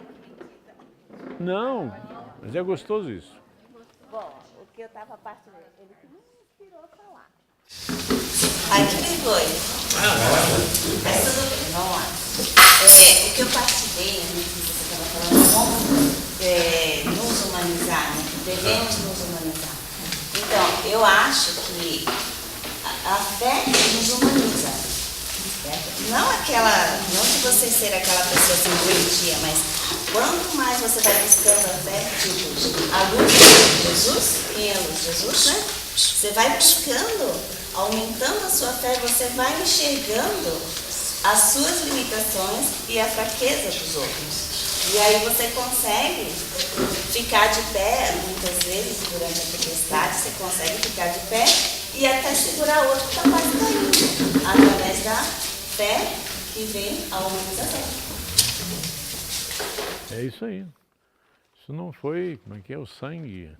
não, mas é gostoso isso. Bom, o que eu estava partilhando, ele que me inspirou a falar. Ai, que vergonha. Mas tudo bem, vamos lá. O que eu partilhei, que você estava falando, como nos humanizar, né? Devemos nos humanizar. Então, eu acho que a fé nos humaniza. Certo? Não de você ser aquela pessoa assim doentia, mas quanto mais você vai buscando a fé, tipo, a luz de Jesus, quem é a luz de Jesus, né? Você vai buscando, aumentando a sua fé, você vai enxergando as suas limitações e a fraqueza dos outros. E aí você consegue ficar de pé, muitas vezes, durante a tempestade, você consegue ficar de pé e até segurar outro que está quase caindo, através da fé que vem a humanização. É isso aí. Isso não foi, como é que é, o sangue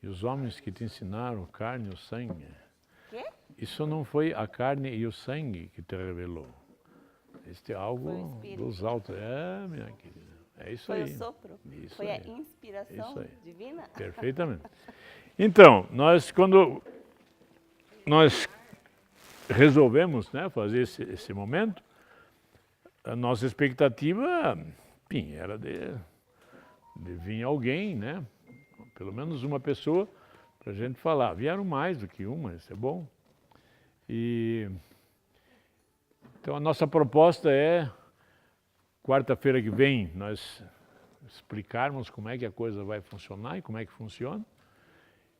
e os homens que te ensinaram, carne e o sangue. Quê? Isso não foi a carne e o sangue que te revelou. Este é algo Foi o Espírito. dos altos. É, minha querida. É isso Foi aí. o sopro? Isso Foi aí. a inspiração Isso aí. divina? Perfeitamente. Então, quando nós resolvemos, né, fazer esse momento, a nossa expectativa, enfim, era de vir alguém, né, pelo menos uma pessoa, para a gente falar. Vieram mais do que uma, isso é bom. Então a nossa proposta é, quarta-feira que vem, nós explicarmos como é que a coisa vai funcionar e como é que funciona.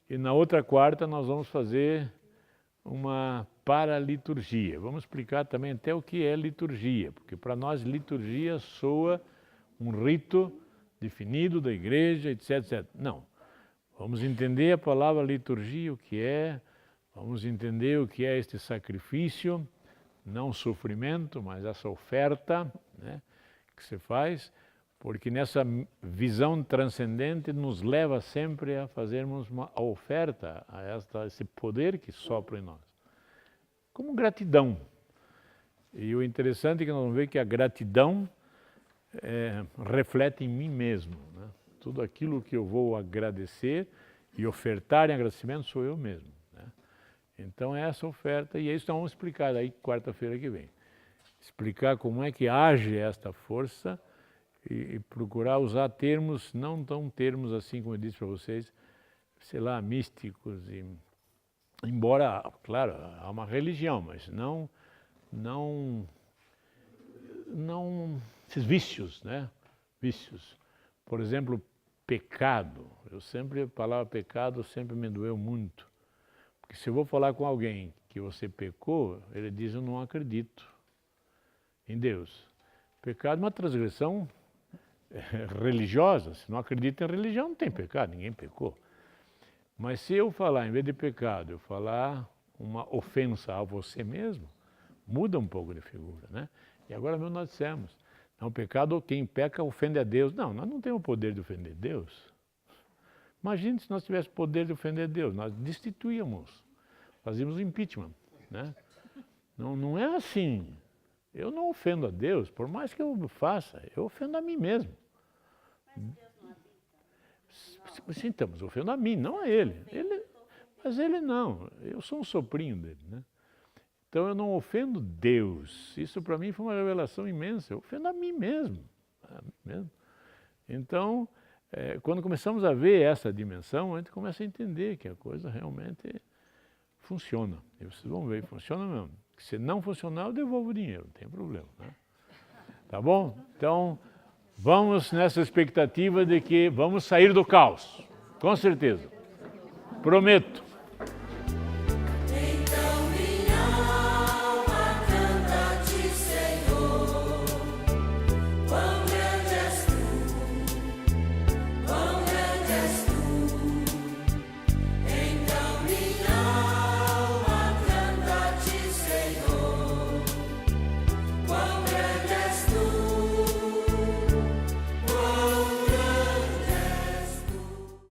E na outra quarta nós vamos fazer uma paraliturgia. Vamos explicar também até o que é liturgia, porque para nós liturgia soa um rito definido da igreja, etc, etc. Não. Vamos entender a palavra liturgia, o que é, vamos entender o que é este sacrifício, não sofrimento, mas essa oferta, né, que se faz, porque nessa visão transcendente nos leva sempre a fazermos uma oferta a esse poder que sopra em nós, como gratidão. E o interessante é que nós vamos ver que a gratidão reflete em mim mesmo, né? Tudo aquilo que eu vou agradecer e ofertar em agradecimento sou eu mesmo, né? Então é essa oferta, e é isso que nós vamos explicar aí quarta-feira que vem. Explicar como é que age esta força e procurar usar termos, não tão termos assim como eu disse para vocês, sei lá, místicos, embora, claro, há uma religião, mas não esses vícios, né? Vícios. Por exemplo, pecado. A palavra pecado sempre me doeu muito. Porque se eu vou falar com alguém que você pecou, ele diz, eu não acredito em Deus. Pecado é uma transgressão religiosa. Se não acredita em religião, não tem pecado, ninguém pecou. Mas se eu falar, em vez de pecado, eu falar uma ofensa a você mesmo, muda um pouco de figura, né? E agora mesmo nós dissemos, não, pecado, quem peca ofende a Deus. Não, nós não temos o poder de ofender Deus. Imagine se nós tivéssemos o poder de ofender Deus, nós destituíamos, fazíamos impeachment, né? Não é assim. Eu não ofendo a Deus, por mais que eu faça, eu ofendo a mim mesmo. Mas Deus não habita? Sim, estamos ofendendo a mim, não a ele. Mas ele não, eu sou um soprinho dele, né? Então eu não ofendo Deus. Isso para mim foi uma revelação imensa. Eu ofendo a mim mesmo. Então, quando começamos a ver essa dimensão, a gente começa a entender que a coisa realmente funciona. E vocês vão ver, funciona mesmo. Se não funcionar, eu devolvo o dinheiro, não tem problema, né? Tá bom? Então, vamos nessa expectativa de que vamos sair do caos. Com certeza. Prometo.